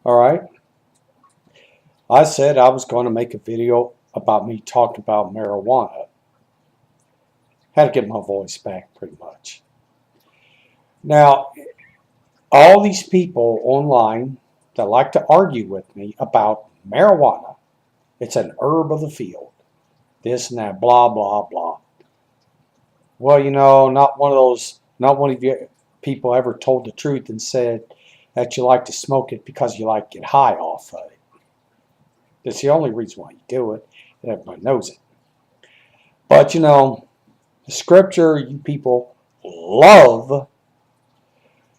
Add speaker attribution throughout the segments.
Speaker 1: All right. I said I was going to make a video about me talking about marijuana. Had to get my voice back pretty much. Now, all these people online that like to argue with me about marijuana, it's an herb of the field, this and that, blah, blah, blah. Well, not one of you people ever told the truth and said that you like to smoke it because you like to get high off of it. That's the only reason why you do it, and everybody knows it. But the scripture you people love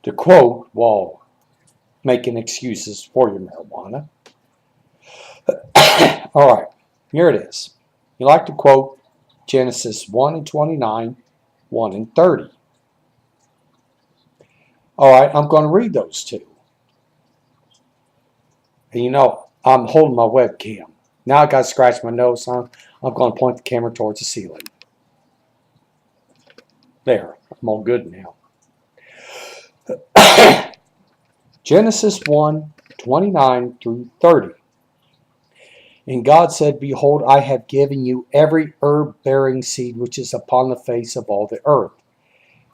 Speaker 1: to quote while making excuses for your marijuana. All right, here it is. You like to quote Genesis 1 and 29, 1 and 30. All right, I'm going to read those two. And I'm holding my webcam. Now I got to scratch my nose, huh? I'm going to point the camera towards the ceiling. There, I'm all good now. Genesis 1, 29 through 30. And God said, Behold, I have given you every herb-bearing seed which is upon the face of all the earth,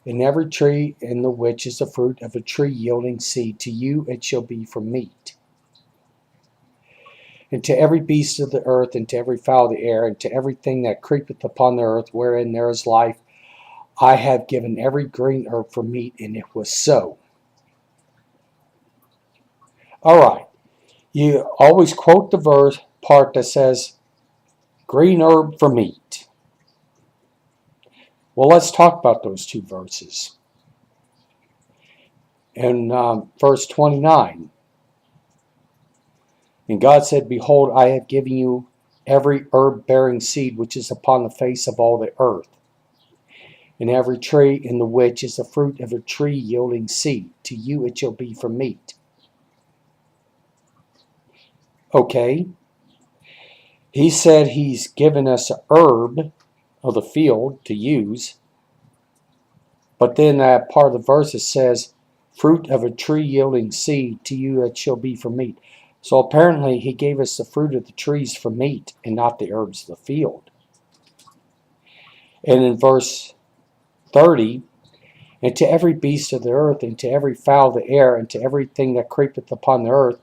Speaker 1: and every tree in the which is the fruit of a tree yielding seed. To you it shall be for meat. And to every beast of the earth, and to every fowl of the air, and to everything that creepeth upon the earth, wherein there is life, I have given every green herb for meat, and it was so. All right. You always quote the verse part that says, green herb for meat. Well, let's talk about those two verses. In verse 29, and God said, Behold, I have given you every herb-bearing seed which is upon the face of all the earth, and every tree in the which is the fruit of a tree yielding seed. To you it shall be for meat. Okay. He said he's given us an herb of the field to use. But then that part of the verse it says, fruit of a tree yielding seed, to you it shall be for meat. So apparently he gave us the fruit of the trees for meat and not the herbs of the field. And in verse 30, and to every beast of the earth, and to every fowl of the air, and to everything that creepeth upon the earth,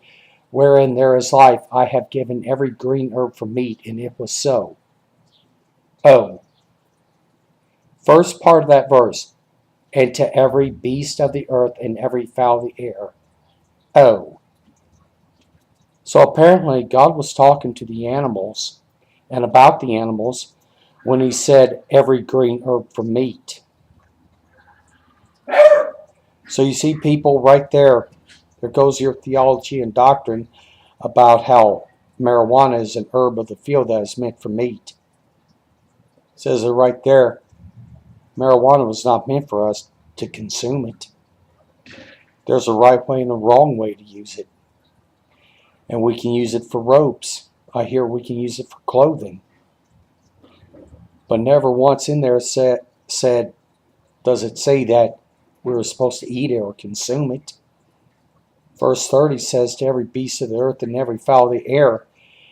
Speaker 1: wherein there is life, I have given every green herb for meat, and it was so. Oh. First part of that verse, and to every beast of the earth, and every fowl of the air. Oh. So apparently God was talking to the animals and about the animals when he said every green herb for meat. So you see people right there. There goes your theology and doctrine about how marijuana is an herb of the field that is meant for meat. It says it right there. Marijuana was not meant for us to consume it. There's a right way and a wrong way to use it. And we can use it for ropes. I hear we can use it for clothing. But never once in there said does it say that we were supposed to eat it or consume it. Verse 30 says, to every beast of the earth and every fowl of the air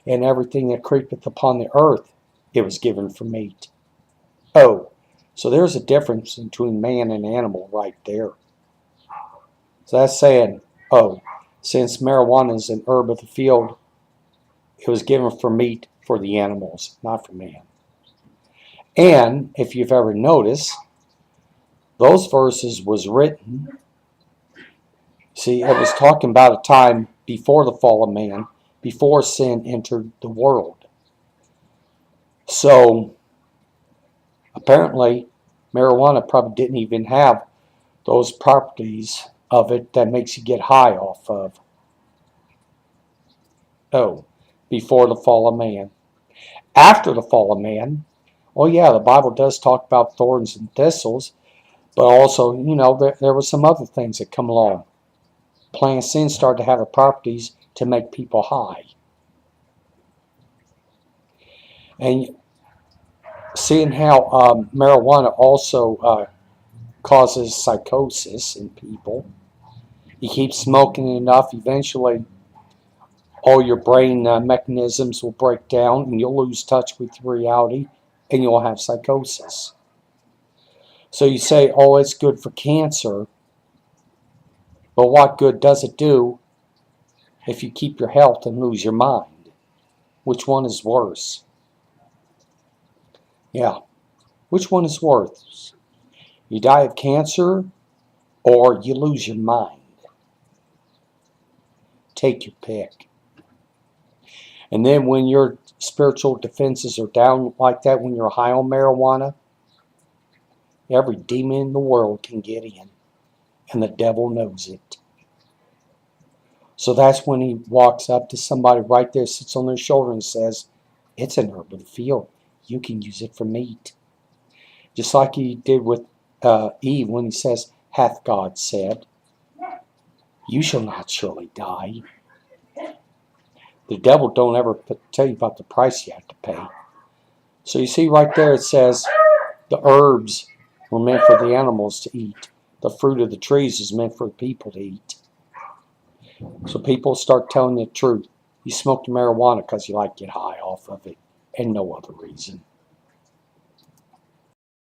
Speaker 1: and everything that creepeth upon the earth, it was given for meat. Oh, so there's a difference between man and animal right there. So that's saying, oh, since marijuana is an herb of the field, it was given for meat for the animals, not for man. And if you've ever noticed, those verses was written, see, it was talking about a time before the fall of man, before sin entered the world. So apparently marijuana probably didn't even have those properties of it that makes you get high off of. Oh, before the fall of man. After the fall of man, oh yeah, the Bible does talk about thorns and thistles, but also, there were some other things that come along. Plant sin started to have the properties to make people high. And seeing how marijuana also causes psychosis in people. You keep smoking enough, eventually all your brain mechanisms will break down and you'll lose touch with reality and you'll have psychosis. So you say, oh, it's good for cancer, but what good does it do if you keep your health and lose your mind? Which one is worse? Yeah, which one is worse? You die of cancer or you lose your mind? Take your pick. And then when your spiritual defenses are down like that, when you're high on marijuana, every demon in the world can get in. And the devil knows it. So that's when he walks up to somebody right there, sits on their shoulder and says, it's an herb of the field. You can use it for meat. Just like he did with Eve when he says, hath God said, you shall not surely die. The devil don't ever tell you about the price you have to pay. So you see right there it says the herbs were meant for the animals to eat. The fruit of the trees is meant for the people to eat. So people start telling the truth. You smoke the marijuana because you like to get high off of it and no other reason.